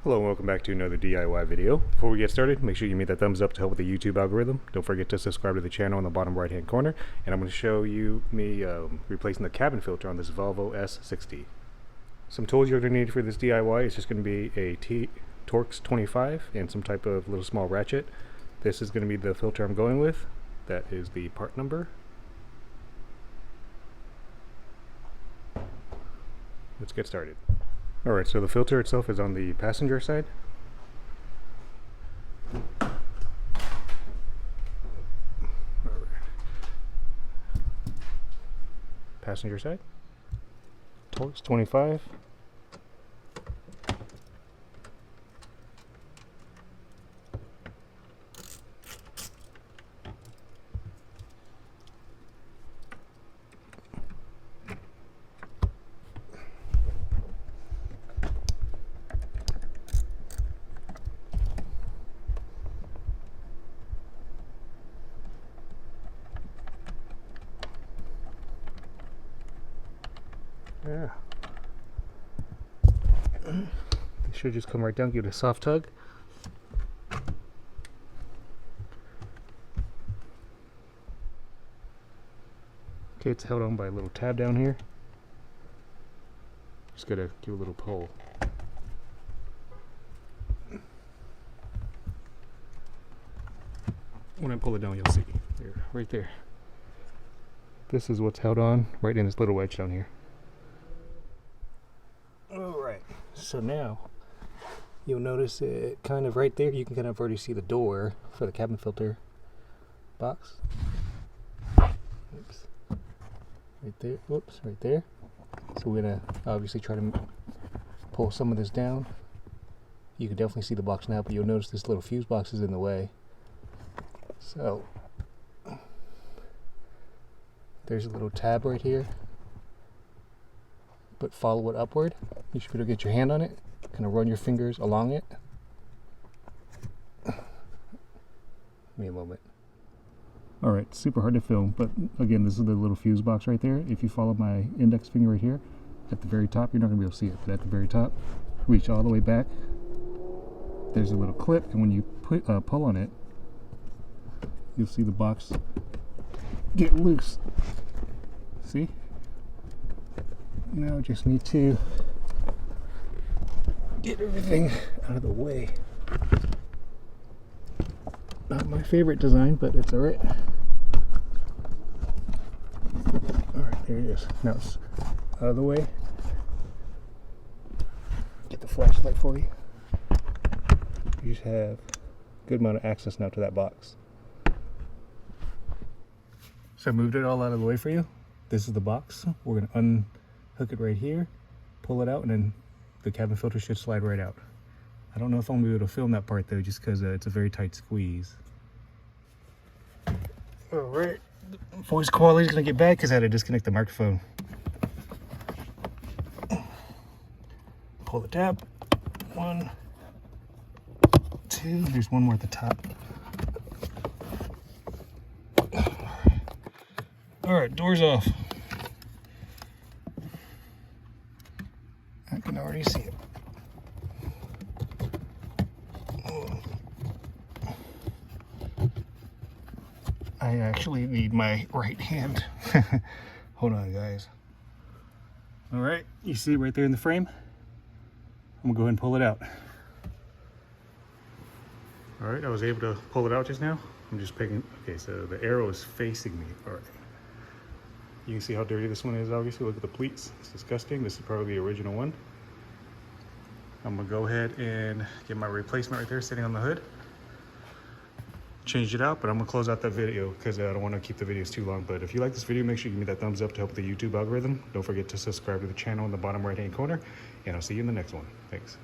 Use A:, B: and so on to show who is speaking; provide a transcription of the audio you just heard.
A: Hello and welcome back to another DIY video. Before we get started, make sure you hit that thumbs up to help with the YouTube algorithm. Don't forget to subscribe to the channel in the bottom right hand corner. And I'm going to show you me replacing the cabin filter on this Volvo S60. Some tools you're going to need for this DIY is just going to be a Torx 25 and some type of little small ratchet. This is going to be the filter I'm going with. That is the part number. Let's get started. Alright, so the filter itself is on the passenger side. Passenger side. Torx 25. Yeah. They should just come right down, give it a soft tug. Okay, it's held on by a little tab down here. Just gotta give a little pull. When I pull it down, you'll see. There, right there. This is what's held on right in this little wedge down here. Alright, so now you'll notice it kind of right there. You can kind of already see the door for the cabin filter box. Oops. Right there. Whoops, right there. So we're going to obviously try to pull some of this down. You can definitely see the box now, but you'll notice this little fuse box is in the way. So there's a little tab right here. But follow it upward. You should be able to get your hand on it, kind of run your fingers along it. Give me a moment. Alright, super hard to film, but again, this is the little fuse box right there. If you follow my index finger right here, at the very top, you're not going to be able to see it, but at the very top, reach all the way back. There's a little clip, and when you pull on it, you'll see the box get loose. See? Now I just need to get everything out of the way. Not my favorite design, but it's alright. Alright, there it is. Now it's out of the way. Get the flashlight for you. You just have a good amount of access now to that box. So I moved it all out of the way for you. This is the box. We're going to unhook it right here, pull it out, and then the cabin filter should slide right out. I don't know if I'm going to be able to film that part though, just because it's a very tight squeeze. Alright, voice quality is going to get bad because I had to disconnect the microphone. Pull the tab. 1, 2, there's one more at the top. Alright, door's off. I can already see it. I actually need my right hand. Hold on, guys. Alright, you see it right there in the frame? I'm gonna go ahead and pull it out. Alright, I was able to pull it out just now. I'm just picking, okay, so the arrow is facing me. Alright. You can see how dirty this one is, obviously. Look at the pleats. It's disgusting. This is probably the original one. I'm going to go ahead and get my replacement right there sitting on the hood. Change it out, but I'm going to close out that video because I don't want to keep the videos too long. But if you like this video, make sure you give me that thumbs up to help with the YouTube algorithm. Don't forget to subscribe to the channel in the bottom right-hand corner. And I'll see you in the next one. Thanks.